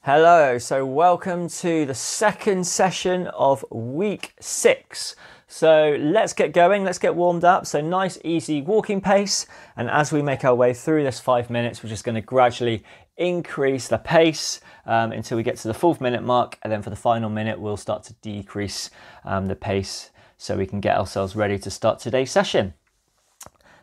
Hello, so welcome to the second session of week 6. So let's get going, let's get warmed up. So nice, easy walking pace. And as we make our way through this 5 minutes, we're just going to gradually increase the pace until we get to the 4th minute mark. And then for the final minute, we'll start to decrease the pace so we can get ourselves ready to start today's session.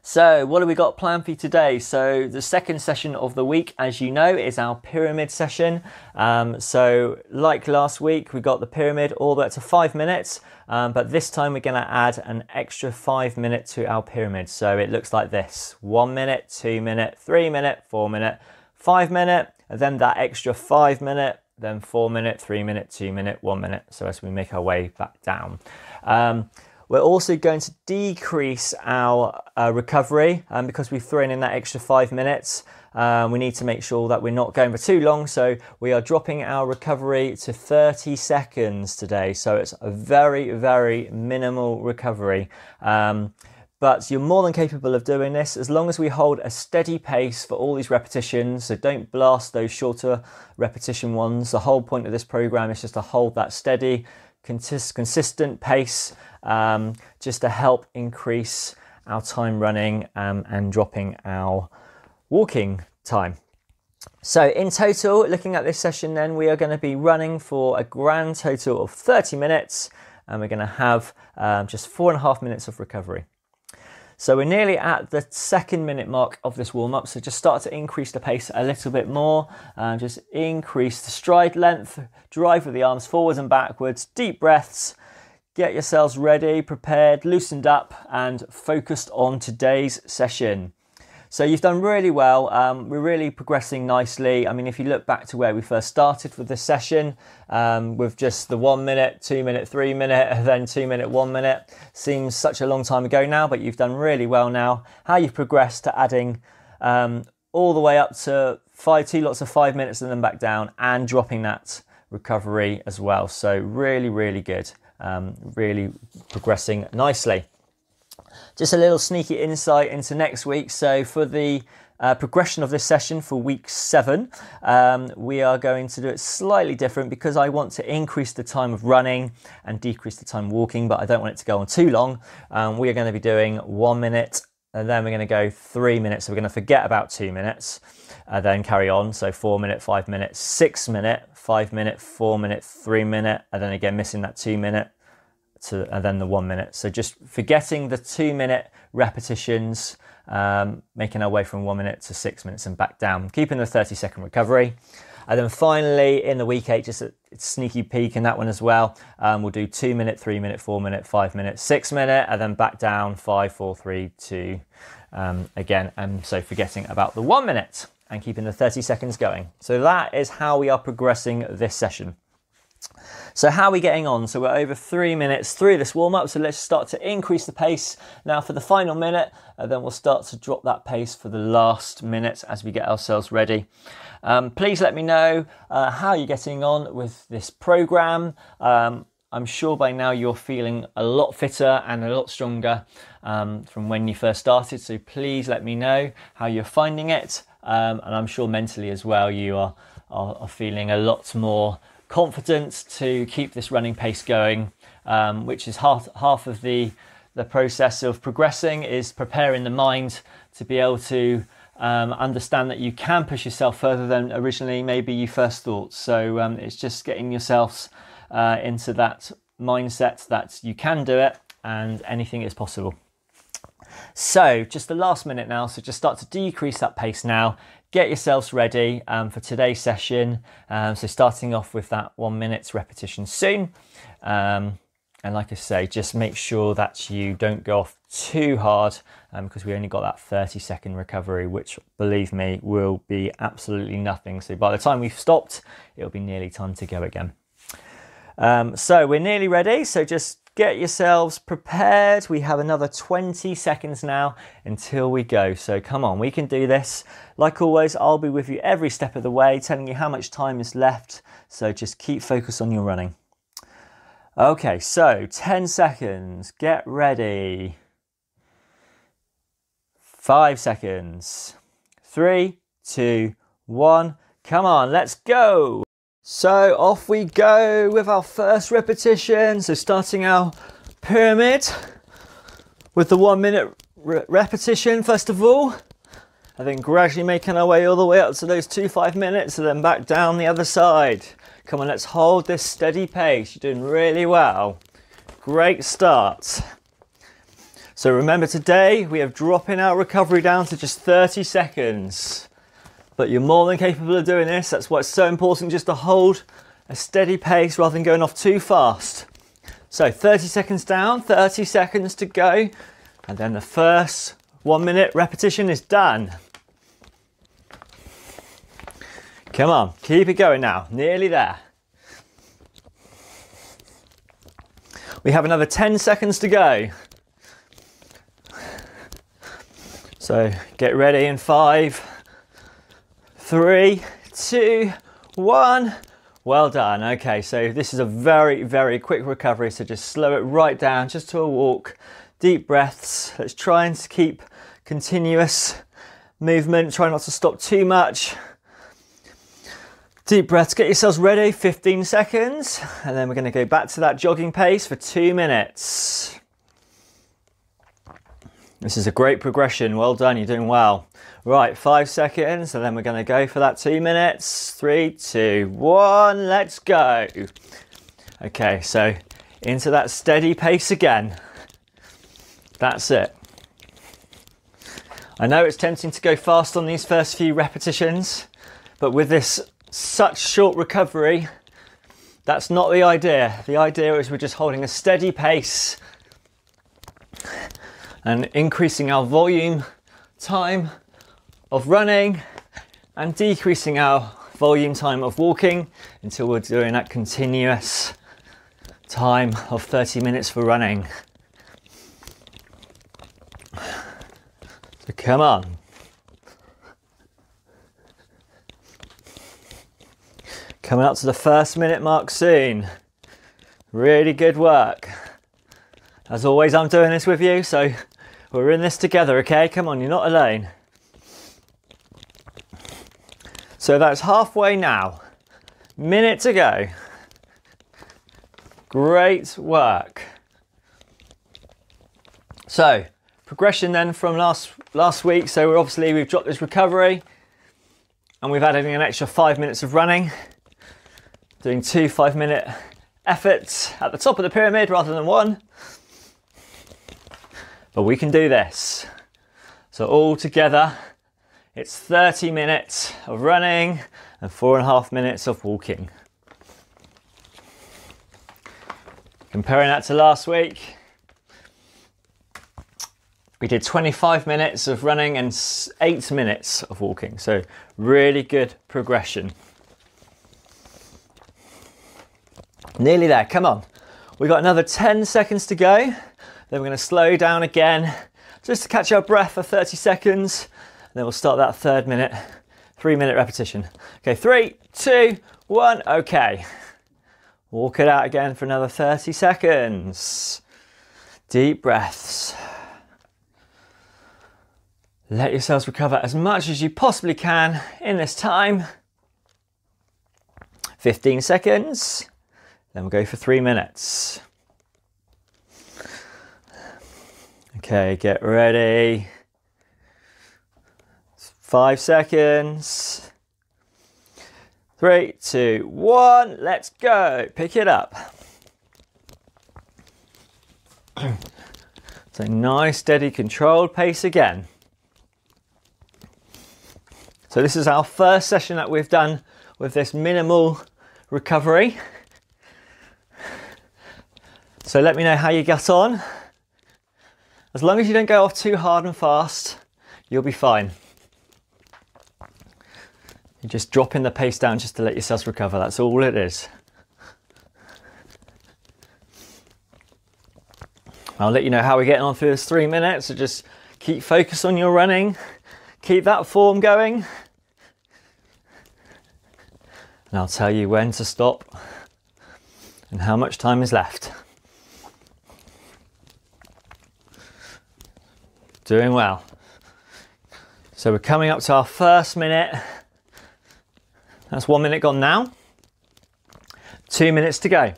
So what have we got planned for you today? So the second session of the week, as you know, is our pyramid session. So like last week, we got the pyramid all the way up to 5 minutes, but this time we're going to add an extra 5 minutes to our pyramid. So it looks like this: 1 minute, 2 minute, 3 minute, 4 minute, 5 minute, and then that extra 5 minute, then 4 minute, 3 minute, 2 minute, 1 minute. So as we make our way back down. We're also going to decrease our recovery because we've thrown in that extra 5 minutes. We need to make sure that we're not going for too long. So we are dropping our recovery to 30 seconds today. So it's a very, very minimal recovery. But you're more than capable of doing this as long as we hold a steady pace for all these repetitions. So don't blast those shorter repetition ones. The whole point of this program is just to hold that steady, consistent pace, just to help increase our time running and dropping our walking time. So in total, looking at this session then, we are going to be running for a grand total of 30 minutes, and we're going to have just 4.5 minutes of recovery. So we're nearly at the 2nd minute mark of this warm-up, so just start to increase the pace a little bit more. Just increase the stride length, drive with the arms forwards and backwards, deep breaths, get yourselves ready, prepared, loosened up and focused on today's session. So you've done really well. We're really progressing nicely. I mean, if you look back to where we first started with this session, with just the 1 minute, 2 minute, 3 minute, and then 2 minute, 1 minute, seems such a long time ago now, but you've done really well now. How you've progressed to adding all the way up to 2 lots of 5 minutes and then back down, and dropping that recovery as well. So really, really good. Really progressing nicely. Just a little sneaky insight into next week. So for the progression of this session for week 7, we are going to do it slightly different because I want to increase the time of running and decrease the time walking, but I don't want it to go on too long. We are going to be doing 1 minute, and then we're going to go 3 minutes. So we're going to forget about 2 minutes, then carry on. So 4 minute, 5 minute, 6 minute, 5 minute, 4 minute, 3 minute, and then again missing that 2 minute. And then the 1 minute. So just forgetting the 2 minute repetitions, making our way from 1 minute to 6 minutes and back down, keeping the 30-second recovery. And then finally in the week 8, just a sneaky peek in that one as well. We'll do 2 minute, 3 minute, 4 minute, 5 minute, 6 minute, and then back down 5, 4, 3, 2 again. And so forgetting about the 1 minute and keeping the 30 seconds going. So that is how we are progressing this session. So how are we getting on? So we're over 3 minutes through this warm-up, so let's start to increase the pace now for the final minute, and then we'll start to drop that pace for the last minute as we get ourselves ready. Please let me know how you're getting on with this program. I'm sure by now you're feeling a lot fitter and a lot stronger from when you first started, so please let me know how you're finding it, and I'm sure mentally as well you are feeling a lot more confident to keep this running pace going, which is half of the process of progressing, is preparing the mind to be able to understand that you can push yourself further than originally maybe you first thought. So it's just getting yourselves into that mindset that you can do it and anything is possible. So just the last minute now, so just start to decrease that pace now. Get yourselves ready for today's session. So starting off with that 1 minute's repetition soon. And like I say, just make sure that you don't go off too hard because we only got that 30-second recovery, which, believe me, will be absolutely nothing. So by the time we've stopped, it'll be nearly time to go again. So we're nearly ready. So just get yourselves prepared. We have another 20 seconds now until we go. So come on, we can do this. Like always, I'll be with you every step of the way, telling you how much time is left. So just keep focused on your running. Okay, so 10 seconds. Get ready. 5 seconds. 3, 2, 1. Come on, let's go. So off we go with our first repetition. So starting our pyramid with the 1 minute repetition first of all, and then gradually making our way all the way up to those 5 minutes and then back down the other side. Come on, let's hold this steady pace. You're doing really well. Great start. So remember, today we are dropping our recovery down to just 30 seconds. But you're more than capable of doing this. That's why it's so important just to hold a steady pace rather than going off too fast. So 30 seconds down, 30 seconds to go. And then the first 1 minute repetition is done. Come on, keep it going now. Nearly there. We have another 10 seconds to go. So get ready in 5, 3, 2, 1. Well done. Okay, so this is a very, very quick recovery. So just slow it right down, just to a walk. Deep breaths. Let's try and keep continuous movement. Try not to stop too much. Deep breaths. Get yourselves ready. 15 seconds. And then we're going to go back to that jogging pace for 2 minutes. This is a great progression. Well done. You're doing well. Right, 5 seconds, and then we're going to go for that 2 minutes. 3, 2, 1, let's go. Okay, so into that steady pace again. That's it. I know it's tempting to go fast on these first few repetitions, but with this such short recovery, that's not the idea. The idea is we're just holding a steady pace and increasing our volume time of running and decreasing our volume time of walking until we're doing that continuous time of 30 minutes for running. So come on. Coming up to the first minute mark soon. Really good work. As always, I'm doing this with you, so we're in this together, okay? Come on, you're not alone. So that's halfway now. Minute to go. Great work. So, progression then from last week. So we've dropped this recovery and we've added an extra 5 minutes of running. Doing 2 5-minute efforts at the top of the pyramid rather than one. But we can do this. So all together, it's 30 minutes of running and 4.5 minutes of walking. Comparing that to last week, we did 25 minutes of running and 8 minutes of walking. So really good progression. Nearly there, come on. We've got another 10 seconds to go. Then we're going to slow down again, just to catch our breath for 30 seconds. And then we'll start that 3-minute repetition. Okay, 3, 2, 1, okay. Walk it out again for another 30 seconds. Deep breaths. Let yourselves recover as much as you possibly can in this time. 15 seconds. Then we'll go for 3 minutes. Okay, get ready. 5 seconds. 3, 2, 1, let's go. Pick it up. So nice, steady, controlled pace again. So this is our first session that we've done with this minimal recovery. So let me know how you got on. As long as you don't go off too hard and fast, you'll be fine. You're just dropping the pace down just to let yourselves recover. That's all it is. I'll let you know how we're getting on through this 3 minutes. So just keep focused on your running. Keep that form going. And I'll tell you when to stop and how much time is left. Doing well. So we're coming up to our first minute. That's 1 minute gone now. 2 minutes to go.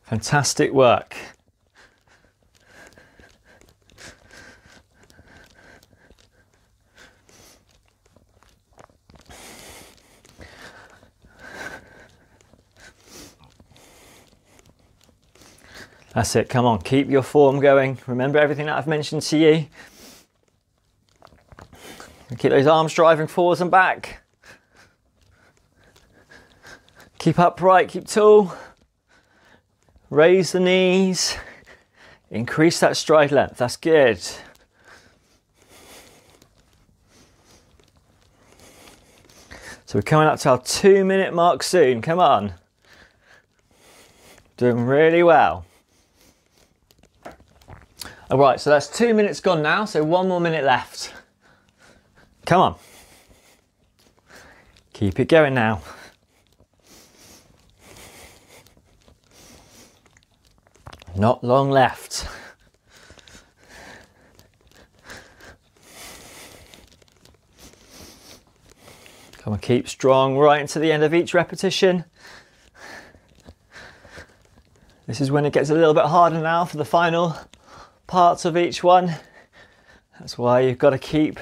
Fantastic work. That's it, come on, keep your form going. Remember everything that I've mentioned to you. Keep those arms driving forwards and back. Keep upright, keep tall. Raise the knees. Increase that stride length, that's good. So we're coming up to our 2 minute mark soon, come on. Doing really well. All right, so that's 2 minutes gone now, so 1 more minute left. Come on. Keep it going now. Not long left. Come on, keep strong right into the end of each repetition. This is when it gets a little bit harder now for the final parts of each one. That's why you've got to keep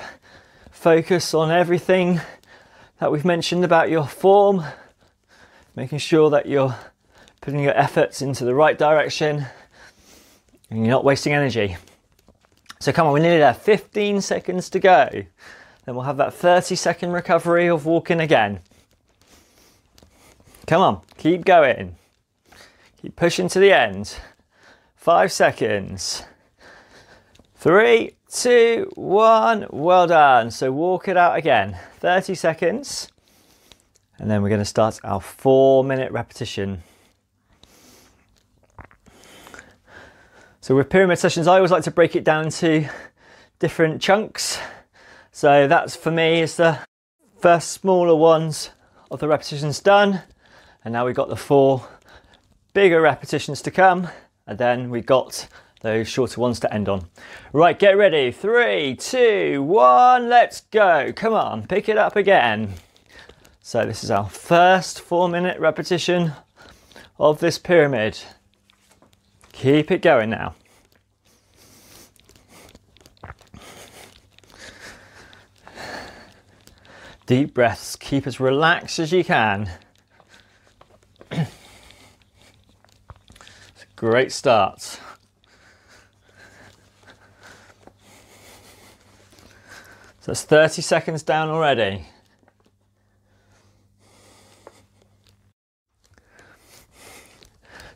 focus on everything that we've mentioned about your form, making sure that you're putting your efforts into the right direction and you're not wasting energy. So come on, we're nearly there, 15 seconds to go. Then we'll have that 30-second recovery of walking again. Come on, keep going. Keep pushing to the end. 5 seconds. 3, 2, 1, well done. So walk it out again, 30 seconds. And then we're going to start our 4 minute repetition. So with pyramid sessions, I always like to break it down into different chunks. So that's for me is the first smaller ones of the repetitions done. And now we've got the 4 bigger repetitions to come. And then we got those shorter ones to end on. Right, get ready. 3, 2, 1, let's go. Come on, pick it up again. So this is our first 4 minute repetition of this pyramid. Keep it going now. Deep breaths, keep as relaxed as you can. It's a great start. So that's 30 seconds down already.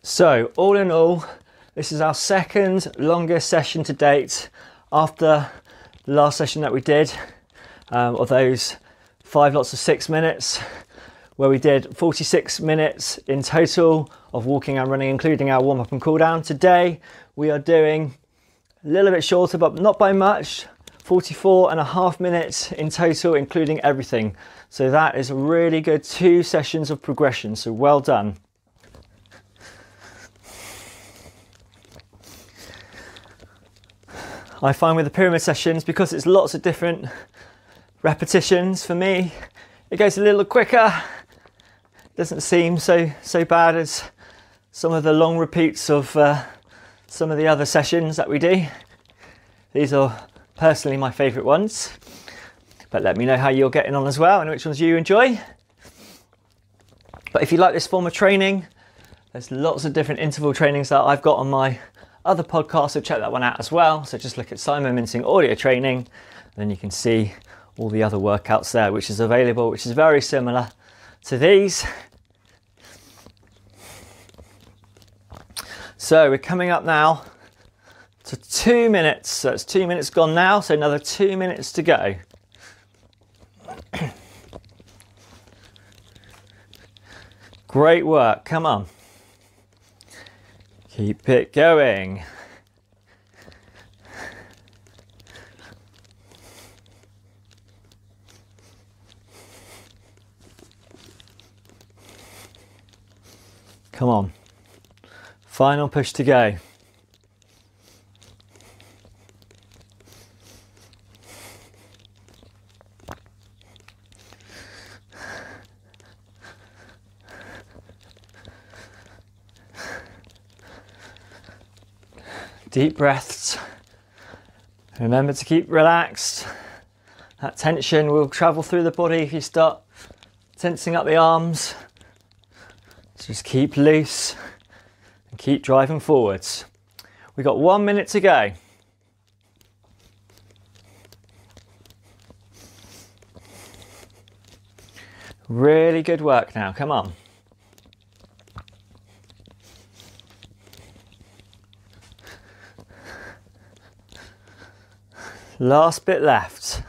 So all in all, this is our second longest session to date after the last session that we did of those 5 lots of 6 minutes, where we did 46 minutes in total of walking and running, including our warm up and cool down. Today we are doing a little bit shorter, but not by much, 44.5 minutes in total, including everything. So that is a really good 2 sessions of progression, so well done. I find with the pyramid sessions, because it's lots of different repetitions, for me it goes a little quicker. Doesn't seem so bad as some of the long repeats of some of the other sessions that we do. These are personally my favourite ones, but let me know how you're getting on as well and which ones you enjoy. But if you like this form of training, there's lots of different interval trainings that I've got on my other podcast, so check that one out as well. So just look at Simon Mincing Audio Training, then you can see all the other workouts there, which is available, which is very similar to these. So we're coming up now to 2 minutes. So it's 2 minutes gone now, so another 2 minutes to go. Great work, come on. Keep it going. Come on. Final push to go. Deep breaths. Remember to keep relaxed. That tension will travel through the body if you start tensing up the arms. Just keep loose and keep driving forwards. We've got 1 minute to go. Really good work now, come on. Last bit left.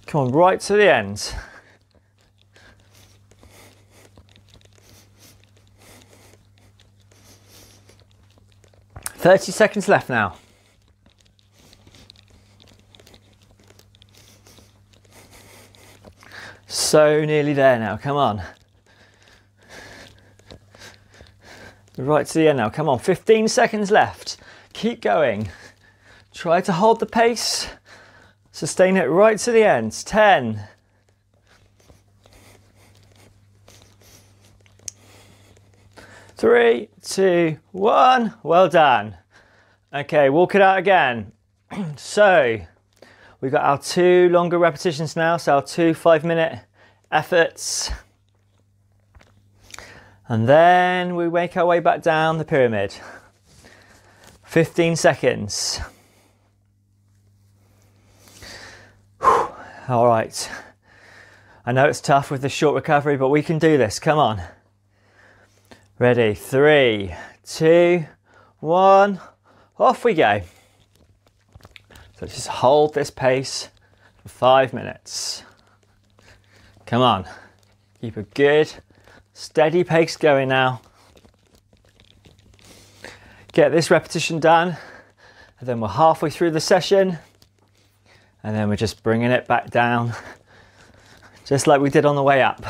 Come on, right to the end. "30 seconds left now. So nearly there now, come on. Right to the end now, come on, 15 seconds left. Keep going. Try to hold the pace. Sustain it right to the end. 10. 3, 2, 1. Well done. Okay, walk it out again. So, we've got our 2 longer repetitions now, so our 2 5-minute efforts. And then we make our way back down the pyramid. 15 seconds. All right. I know it's tough with the short recovery, but we can do this. Come on. Ready? 3, 2, 1. Off we go. So just hold this pace for 5 minutes. Come on. Keep a good, steady pace going now. Get this repetition done, and then we're halfway through the session, and then we're just bringing it back down, just like we did on the way up.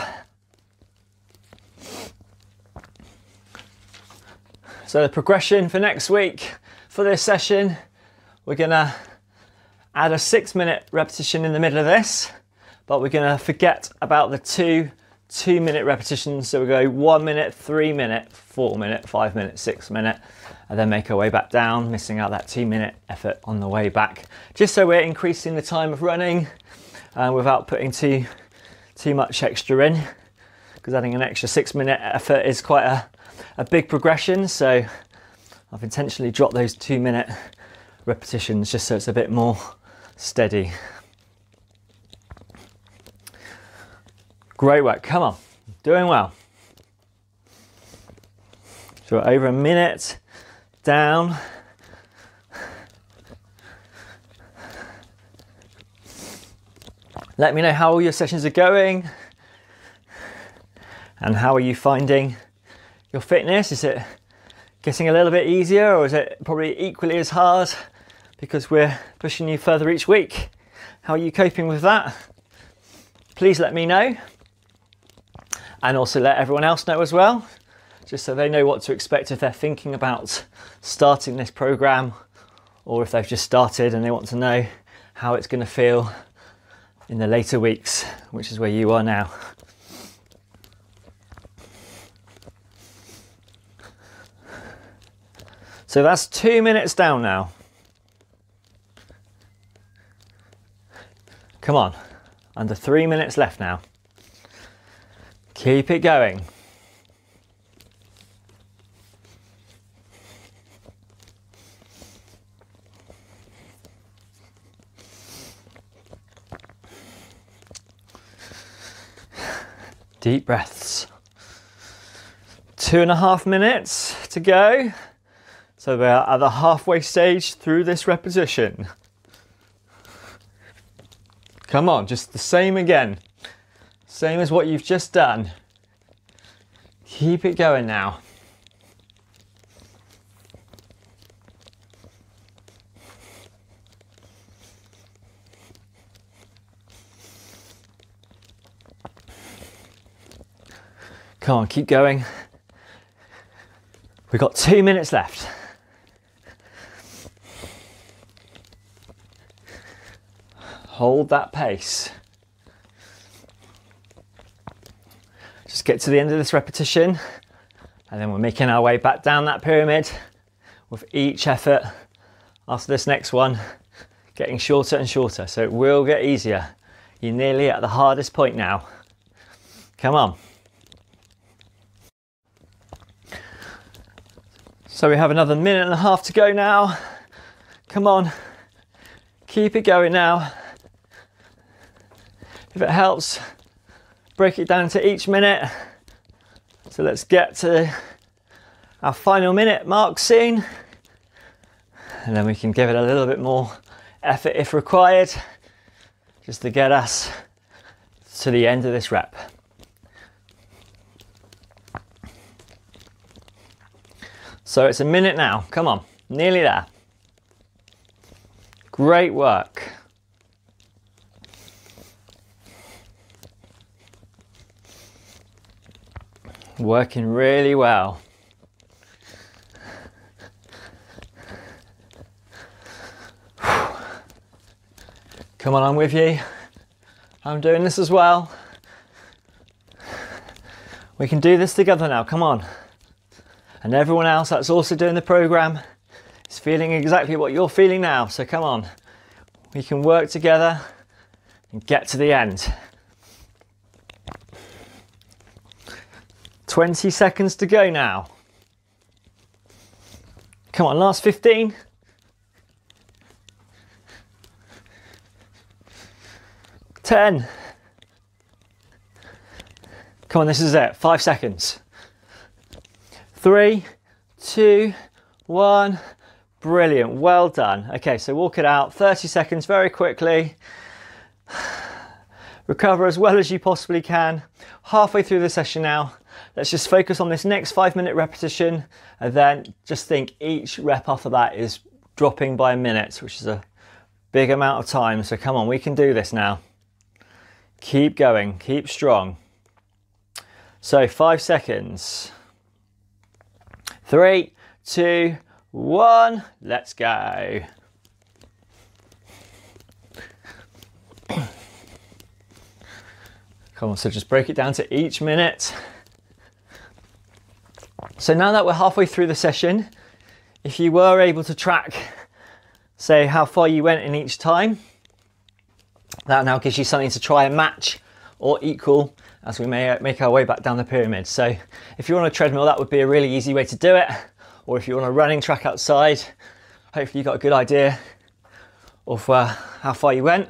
So the progression for next week for this session, we're gonna add a 6-minute repetition in the middle of this, but we're gonna forget about the 2-minute repetitions. So we go 1 minute, 3 minute, 4 minute, 5 minute, 6 minute, and then make our way back down, missing out that 2-minute effort on the way back, just so we're increasing the time of running without putting too much extra in, because adding an extra 6-minute effort is quite a big progression. So I've intentionally dropped those 2-minute repetitions just so it's a bit more steady. Great work, come on, doing well. So we're over a minute down. Let me know how all your sessions are going and how are you finding your fitness. Is it getting a little bit easier, or is it probably equally as hard because we're pushing you further each week? How are you coping with that? Please let me know. And also let everyone else know as well, just so they know what to expect if they're thinking about starting this program, or if they've just started and they want to know how it's going to feel in the later weeks, which is where you are now. So that's 2 minutes down now. Come on, under 3 minutes left now. Keep it going. Deep breaths. 2.5 minutes to go. So we're at the halfway stage through this repetition. Come on, just the same again. Same as what you've just done. Keep it going now. Come on, keep going. We've got 2 minutes left. Hold that pace. Just get to the end of this repetition And then we're making our way back down that pyramid with each effort after this next one getting shorter and shorter. So it will get easier. You're nearly at the hardest point now. Come on. So we have another minute and a half to go now. Come on. Keep it going now. If it helps, break it down to each minute. So let's get to our final minute mark soon. And then we can give it a little bit more effort if required, just to get us to the end of this rep. So it's a minute now. Come on, nearly there. Great work. Working really well. Come on, I'm with you. I'm doing this as well. We can do this together now, come on. And everyone else that's also doing the program is feeling exactly what you're feeling now. So come on, we can work together and get to the end. 20 seconds to go now. Come on, last 15. Ten. Come on, this is it. 5 seconds. 3, 2, 1. Brilliant. Well done. Okay, so walk it out. 30 seconds very quickly. Recover as well as you possibly can. Halfway through the session now. Let's just focus on this next 5-minute repetition, and then just think each rep after that is dropping by a minute, which is a big amount of time. So come on, we can do this now. Keep going, keep strong. So 5 seconds. 3, 2, 1, let's go. Come on, so just break it down to each minute. So now that we're halfway through the session, if you were able to track, say, how far you went in each time, that now gives you something to try and match or equal as we may make our way back down the pyramid. So if you're on a treadmill, that would be a really easy way to do it. Or if you're on a running track outside, hopefully you've got a good idea of how far you went.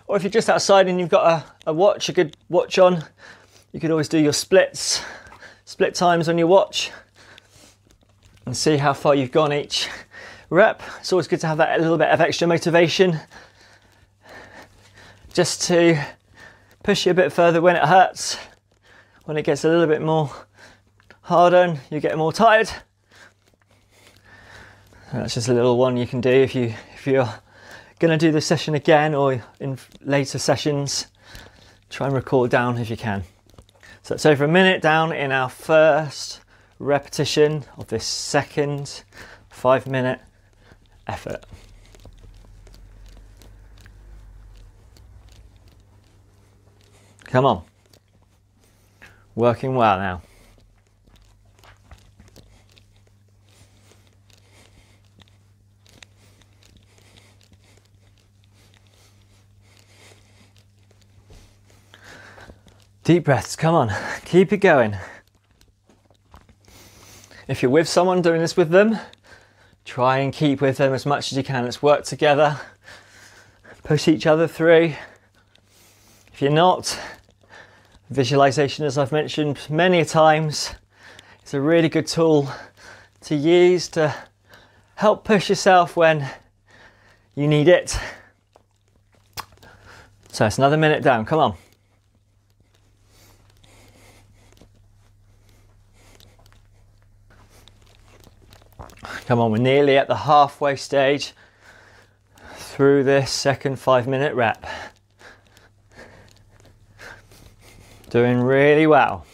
Or if you're just outside and you've got a watch, a good watch on, you could always do your split times on your watch and see how far you've gone each rep. It's always good to have that little bit of extra motivation just to push you a bit further when it hurts, when it gets a little bit more harder and you get more tired. That's just a little one you can do if you're going to do this session again or in later sessions. Try and record down if you can. So it's over a minute down in our first repetition of this second 5-minute effort. Come on. Working well now. Deep breaths, come on, keep it going. If you're with someone doing this with them, try and keep with them as much as you can. Let's work together, push each other through. If you're not, visualization, as I've mentioned many times, is a really good tool to use to help push yourself when you need it. So it's another minute down, come on. Come on, we're nearly at the halfway stage through this second 5-minute rep. Doing really well.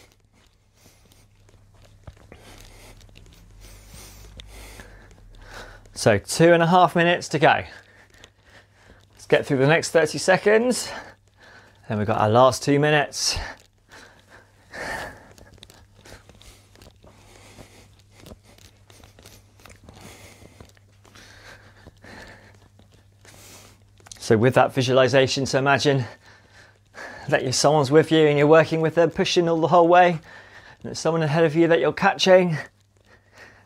So 2.5 minutes to go. Let's get through the next 30 seconds. Then we've got our last 2 minutes. So with that visualization, so imagine that someone's with you and you're working with them, pushing all the whole way. And there's someone ahead of you that you're catching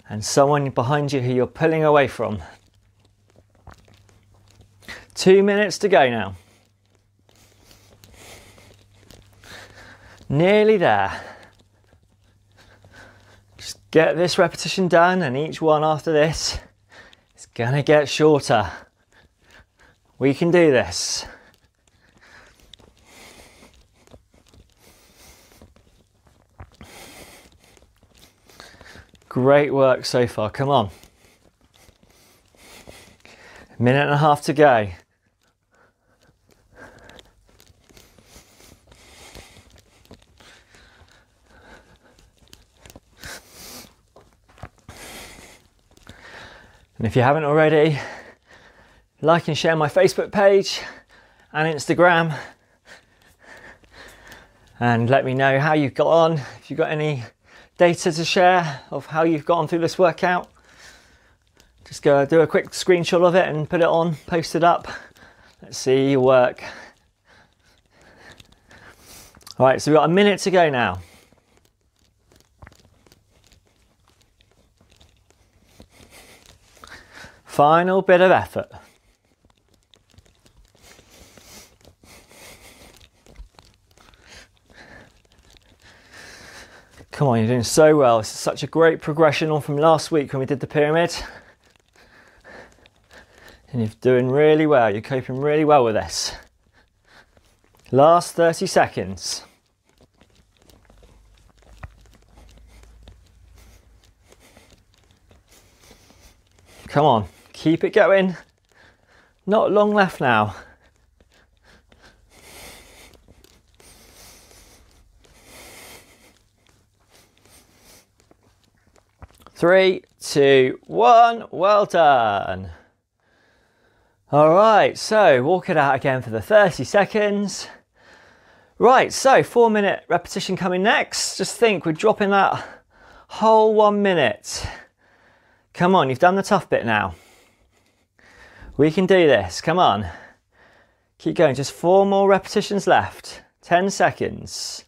and someone behind you who you're pulling away from. 2 minutes to go now. Nearly there. Just get this repetition done, and each one after this is gonna get shorter. We can do this. Great work so far, come on. A minute and a half to go. And if you haven't already, like and share my Facebook page and Instagram, and let me know how you've got on. If you've got any data to share of how you've got on through this workout, just go do a quick screenshot of it and put it on, post it up. Let's see your work. All right, so we've got a minute to go now. Final bit of effort. Come on, you're doing so well. This is such a great progression on from last week when we did the pyramid. And you're doing really well. You're coping really well with this. Last 30 seconds. Come on, keep it going. Not long left now. 3, 2, 1, well done. All right, so walk it out again for the 30 seconds. Right, so 4-minute repetition coming next. Just think, we're dropping that whole 1 minute. Come on, you've done the tough bit now. We can do this, come on. Keep going, just 4 more repetitions left. 10 seconds.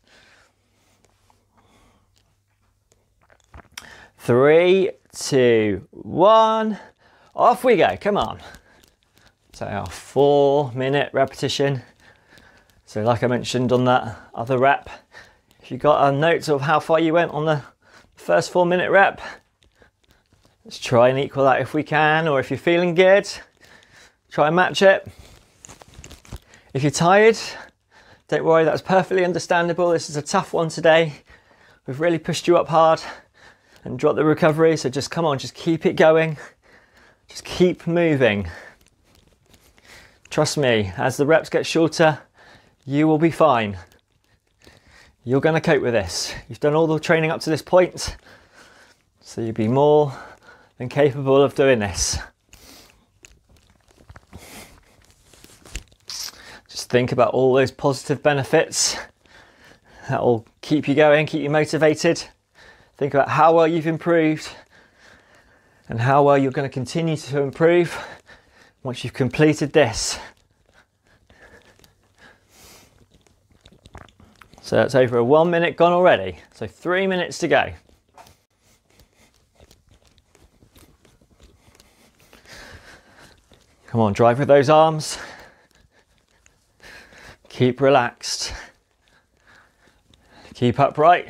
3, 2, 1, off we go, come on. So our 4-minute repetition. So like I mentioned on that other rep, if you got a note of how far you went on the first 4-minute rep, let's try and equal that if we can, or if you're feeling good, try and match it. If you're tired, don't worry, that's perfectly understandable. This is a tough one today. We've really pushed you up hard and dropped the recovery, so just come on, just keep it going. Just keep moving. Trust me, as the reps get shorter, you will be fine. You're going to cope with this. You've done all the training up to this point, so you'll be more than capable of doing this. Just think about all those positive benefits that will keep you going, keep you motivated. Think about how well you've improved and how well you're going to continue to improve once you've completed this. So that's over a 1 minute gone already. So 3 minutes to go. Come on, drive with those arms. Keep relaxed. Keep upright.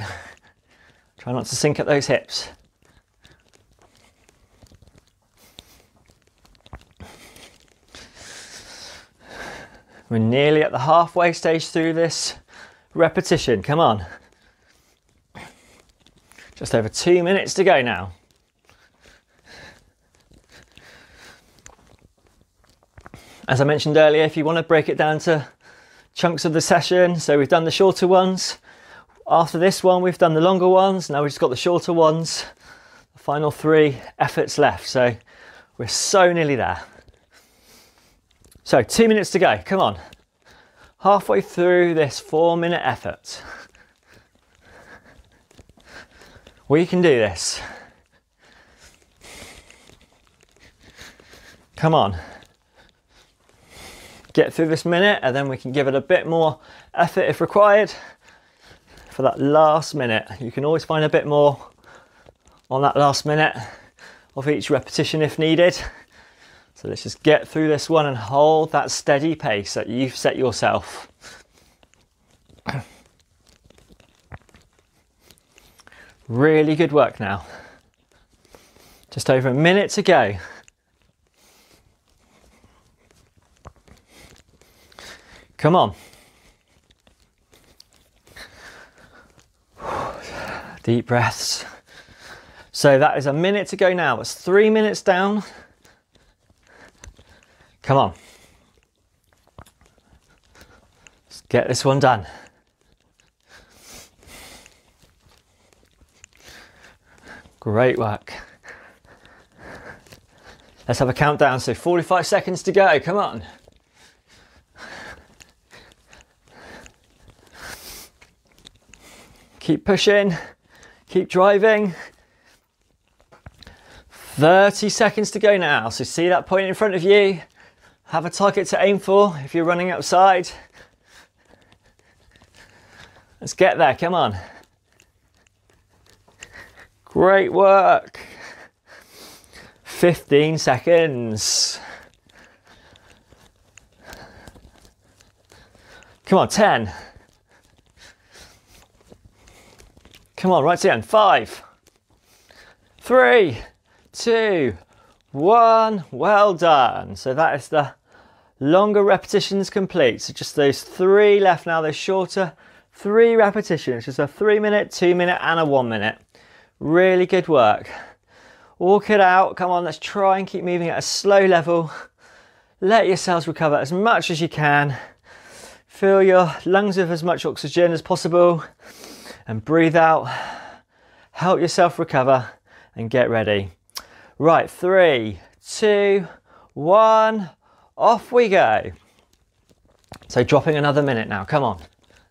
Try not to sink at those hips. We're nearly at the halfway stage through this repetition. Come on. Just over 2 minutes to go now. As I mentioned earlier, if you want to break it down to chunks of the session, so we've done the shorter ones. After this one, we've done the longer ones. Now we've just got the shorter ones. The final 3 efforts left. So we're so nearly there. So 2 minutes to go. Come on. Halfway through this 4-minute effort. We can do this. Come on. get through this minute and then we can give it a bit more effort if required for that last minute. You can always find a bit more on that last minute of each repetition if needed. So let's just get through this one and hold that steady pace that you've set yourself. Really good work now. Just over a minute to go. Come on. Deep breaths. So that is a minute to go now. It's 3 minutes down. Come on. Let's get this one done. Great work. Let's have a countdown. So 45 seconds to go. Come on. Keep pushing. Keep driving. 30 seconds to go now. So see that point in front of you. Have a target to aim for if you're running outside. Let's get there. Come on. Great work. 15 seconds. Come on, 10. Come on, right to the end. 5, 3, 2, 1. Well done. So that is the longer repetitions complete. So just those 3 left now. Those shorter 3 repetitions. Just a 3 minute, 2 minute and a 1 minute. Really good work. Walk it out. Come on, let's try and keep moving at a slow level. Let your cells recover as much as you can. Fill your lungs with as much oxygen as possible and breathe out. Help yourself recover and get ready. Right, 3, 2, 1, off we go. So dropping another minute now, come on.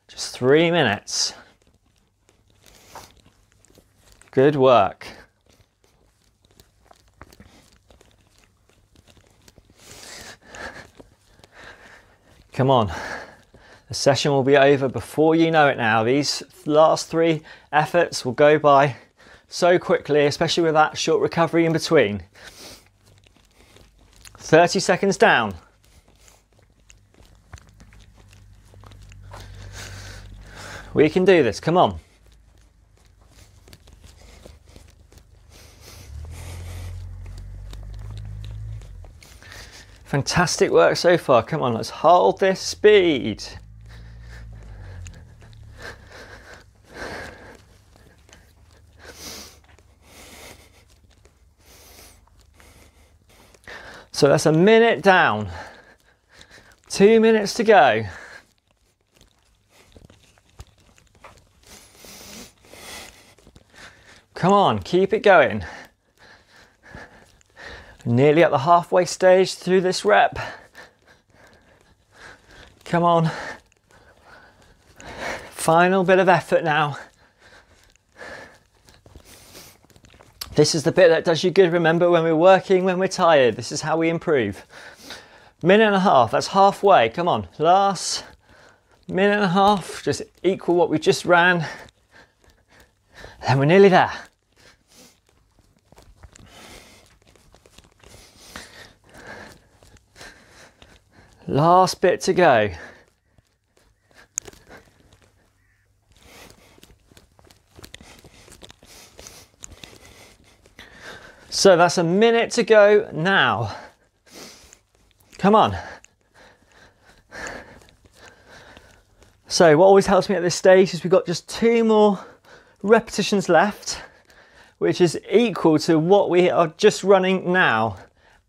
Just 3 minutes. Good work. Come on. The session will be over before you know it now. These last 3 efforts will go by so quickly, especially with that short recovery in between. 30 seconds down. We can do this, come on. Fantastic work so far. Come on, let's hold this speed. So that's a minute down. 2 minutes to go. Come on, keep it going. Nearly at the halfway stage through this rep. Come on. Final bit of effort now. This is the bit that does you good, remember, when we're working, when we're tired. This is how we improve. Minute and a half, that's halfway. Come on, last minute and a half, just equal what we just ran. And we're nearly there. Last bit to go. So that's a minute to go now. Come on. So what always helps me at this stage is we've got just 2 more repetitions left, which is equal to what we are just running now,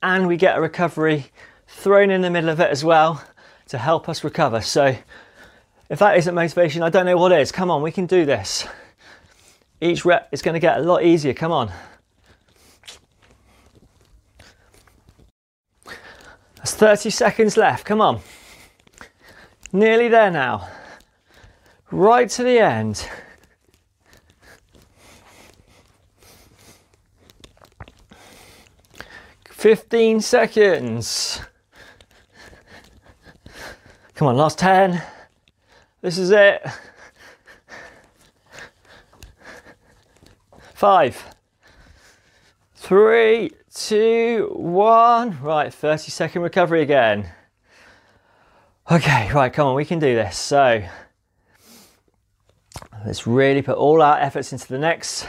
and we get a recovery thrown in the middle of it as well to help us recover. So if that isn't motivation, I don't know what is. Come on, we can do this. Each rep is going to get a lot easier. Come on. That's 30 seconds left. Come on. Nearly there now. Right to the end. "15 seconds. Come on, last 10. This is it. 5, 3, 2, 1. Right, 30-second recovery again. Okay, right, come on, we can do this. So let's really put all our efforts into the next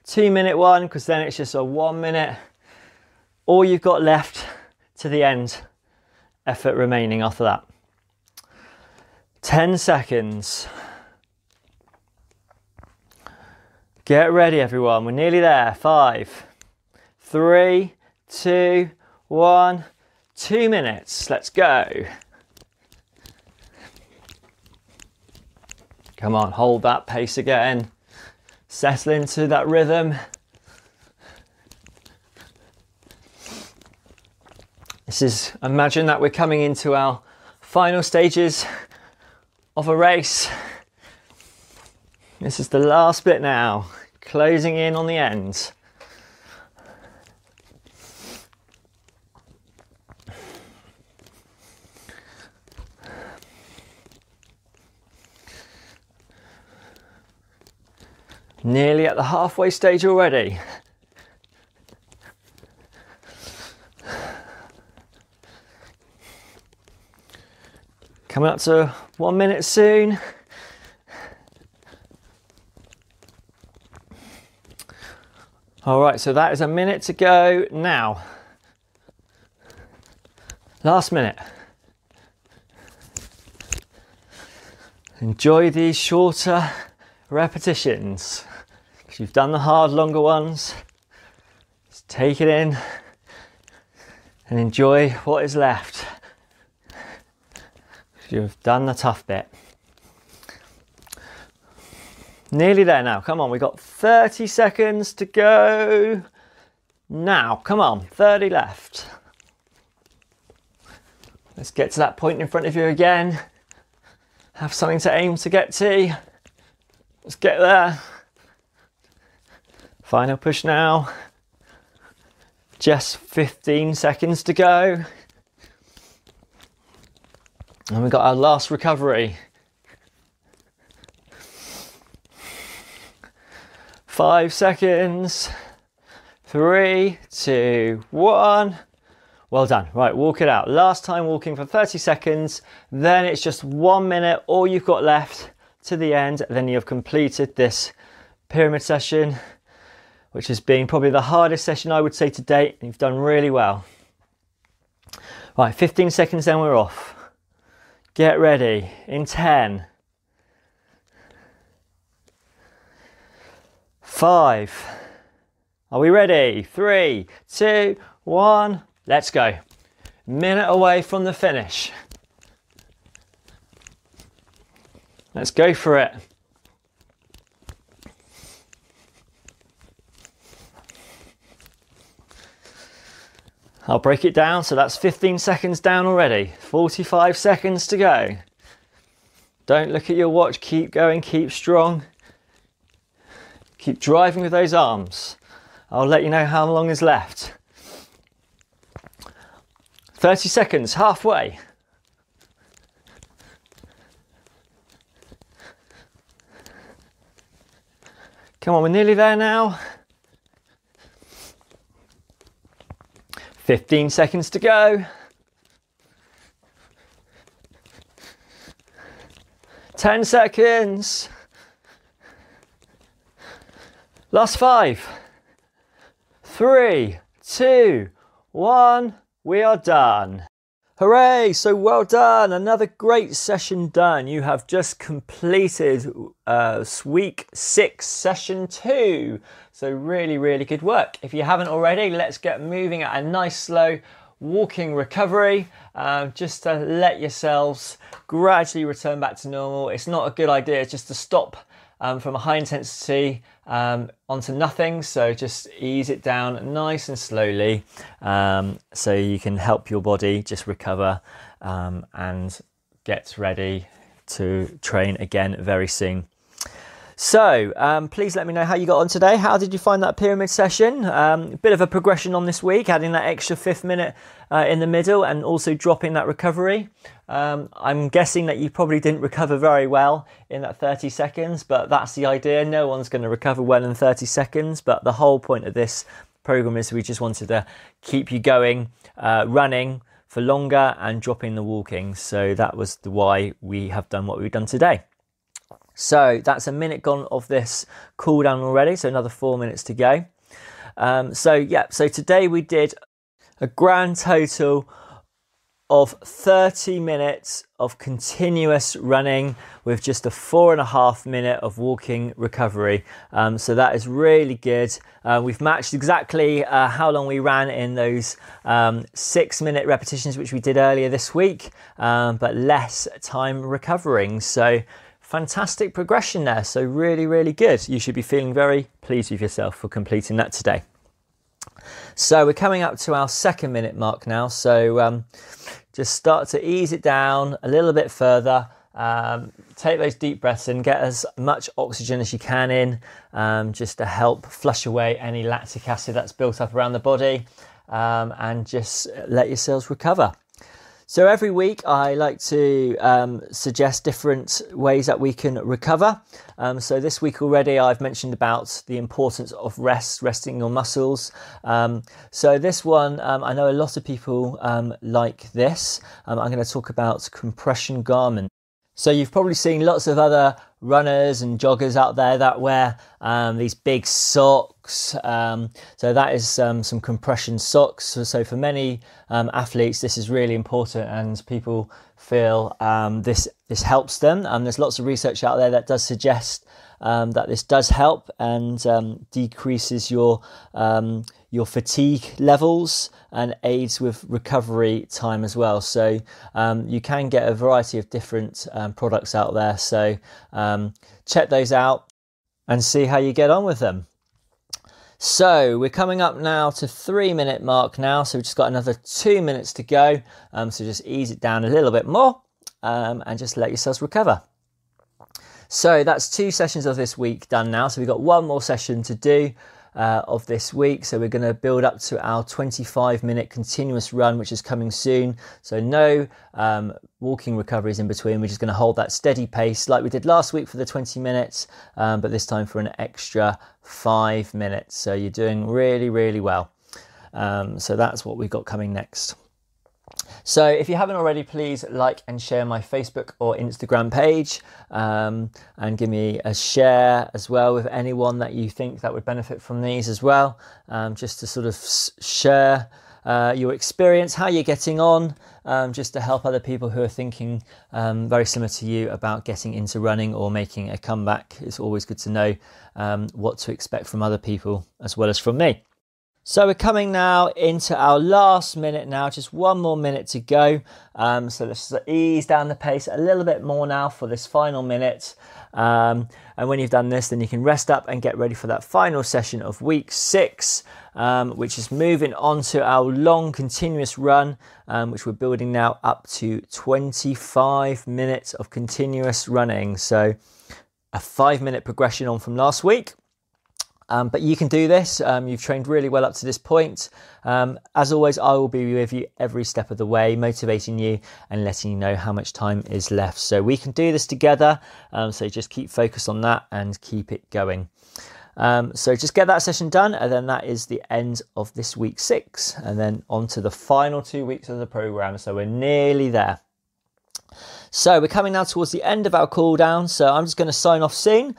2-minute one, because then it's just a 1 minute. All you've got left to the end effort remaining after that. 10 seconds. Get ready, everyone. We're nearly there. 5, 3, 2, 1. 2 minutes. Let's go. Come on, hold that pace again. Settle into that rhythm. Imagine that we're coming into our final stages of a race. This is the last bit now, closing in on the end. Nearly at the halfway stage already. Coming up to 1 minute soon. All right, so that is a minute to go now. Last minute. Enjoy these shorter repetitions, because you've done the hard, longer ones. Just take it in and enjoy what is left. You've done the tough bit. Nearly there now. Come on, we've got 30 seconds to go. Now, come on, 30 left. Let's get to that point in front of you again. Have something to aim to get to. Let's get there. Final push now. Just 15 seconds to go. And we've got our last recovery. 5 seconds. 3, 2, 1. Well done. Right, walk it out. Last time walking for 30 seconds. Then it's just 1 minute. All you've got left to the end. Then you've completed this pyramid session, which has been probably the hardest session I would say to date. You've done really well. Right, 15 seconds, then we're off. Get ready in 10, 5. Are we ready? 3, 2, 1. Let's go. Minute away from the finish. Let's go for it. I'll break it down, so that's 15 seconds down already. 45 seconds to go. Don't look at your watch, keep going, keep strong. Keep driving with those arms. I'll let you know how long is left. 30 seconds, halfway. Come on, we're nearly there now. 15 seconds to go. 10 seconds. Last 5, 3, 2, 1. We are done. Hooray! So well done. Another great session done. You have just completed week 6, session 2. So really, really good work. If you haven't already, let's get moving at a nice slow walking recovery, just to let yourselves gradually return back to normal. It's not a good idea just to stop from a high intensity onto nothing. So just ease it down nice and slowly, so you can help your body just recover and get ready to train again very soon. So please let me know how you got on today. How did you find that pyramid session? A bit of a progression on this week, adding that extra 5th minute in the middle and also dropping that recovery. I'm guessing that you probably didn't recover very well in that 30 seconds, but that's the idea. No one's going to recover well in 30 seconds, but the whole point of this program is we just wanted to keep you going, running for longer and dropping the walking. So that was why we have done what we've done today. So that's a minute gone of this cool down already, so another 4 minutes to go. So today we did a grand total of 30 minutes of continuous running with just a 4.5 minute of walking recovery. So that is really good. We've matched exactly how long we ran in those 6-minute repetitions which we did earlier this week, but less time recovering. So fantastic progression there. So really, really good. You should be feeling very pleased with yourself for completing that today. So we're coming up to our 2nd minute mark now. So just start to ease it down a little bit further. Take those deep breaths in, get as much oxygen as you can in, just to help flush away any lactic acid that's built up around the body, and just let your cells recover. So every week I like to suggest different ways that we can recover. So this week already I've mentioned about the importance of resting your muscles. So this one, I know a lot of people like this. I'm going to talk about compression garment. So you've probably seen lots of other runners and joggers out there that wear these big socks. So that is some compression socks. So for many athletes, this is really important, and people feel this helps them. There's lots of research out there that does suggest that this does help and decreases your fatigue levels and aids with recovery time as well. So you can get a variety of different products out there. So check those out and see how you get on with them. So we're coming up now to 3-minute mark now. So we've just got another 2 minutes to go. So just ease it down a little bit more and just let yourselves recover. So that's 2 sessions of this week done now. So we've got 1 more session to do of this week. So we're going to build up to our 25-minute continuous run, which is coming soon. So no walking recoveries in between. We're just going to hold that steady pace like we did last week for the 20 minutes, but this time for an extra 5 minutes. So you're doing really, really well. So that's what we've got coming next. So if you haven't already, please like and share my Facebook or Instagram page, and give me a share as well with anyone that you think that would benefit from these as well, just to sort of share your experience, how you're getting on, just to help other people who are thinking very similar to you about getting into running or making a comeback. It's always good to know what to expect from other people as well as from me. So we're coming now into our last minute now, just 1 more minute to go. So let's ease down the pace a little bit more now for this final minute. And when you've done this, then you can rest up and get ready for that final session of week 6, which is moving on to our long continuous run, which we're building now up to 25 minutes of continuous running. So a 5-minute progression on from last week. But you can do this. You've trained really well up to this point. As always, I will be with you every step of the way, motivating you and letting you know how much time is left. So we can do this together. So just keep focused on that and keep it going. So just get that session done, and then that is the end of this week 6, and then on to the final 2 weeks of the program. So we're nearly there. So we're coming now towards the end of our cool down, so I'm just going to sign off soon.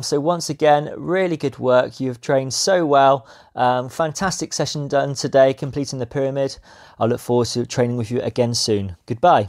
So once again, really good work. You've trained so well. Fantastic session done today, completing the pyramid. I look forward to training with you again soon. Goodbye.